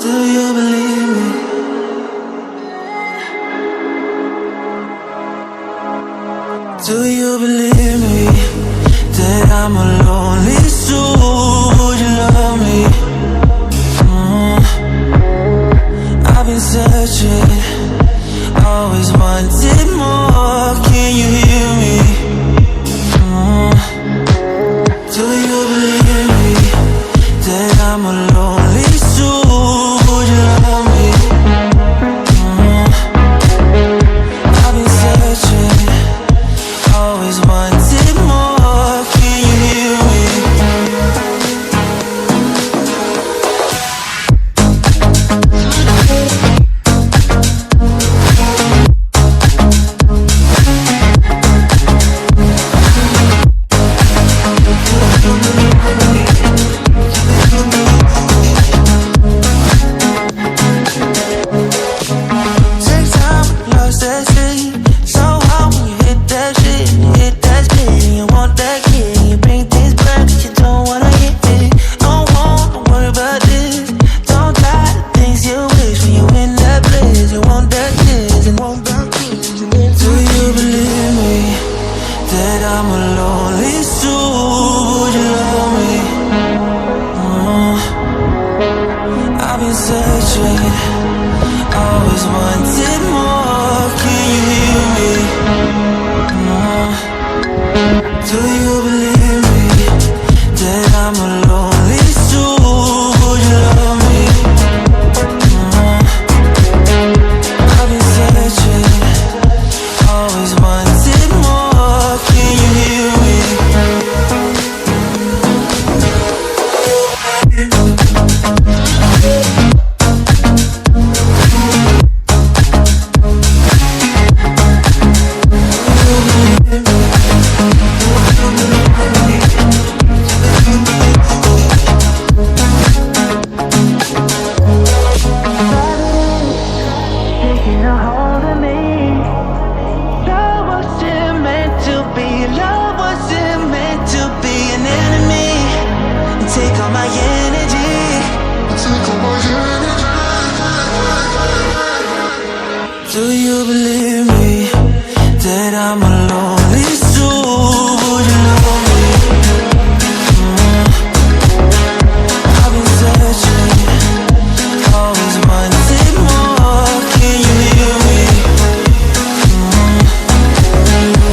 Do you believe me? Do you believe me that I'm a lonely soul? Would you love me? I've been searching, always wanted more. Can you hear me? Do you believe me that I'm a lonely soul? Would you love me? I've been searching, always wanted more. Can you hear me? Take time, lost that shit. So hard when you hit that shit. You hit that spin, you want that kid. You bring things back, but you don't wanna hit it. Don't wanna worry about this. Don't try the things you wish when you in that place. You want that kiss and want that kiss. Do you believe me that I'm a lonely soul? Would you love me? I've been searching, always wanted more. Can you hear me? Do you believe me that I'm a lonely soul? Would you love me? I've been searching, always wanted more. Can you hear me? Taking a hold of me. Love wasn't meant to be. Love wasn't meant to be an enemy. Take all my energy. Take all my energy. Do you believe me that I'm a lonely soul? Would you love me? I've been searching, always wanted more. Can you hear me?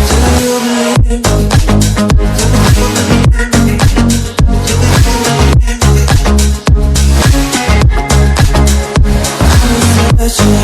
Do you believe me? I've been searching,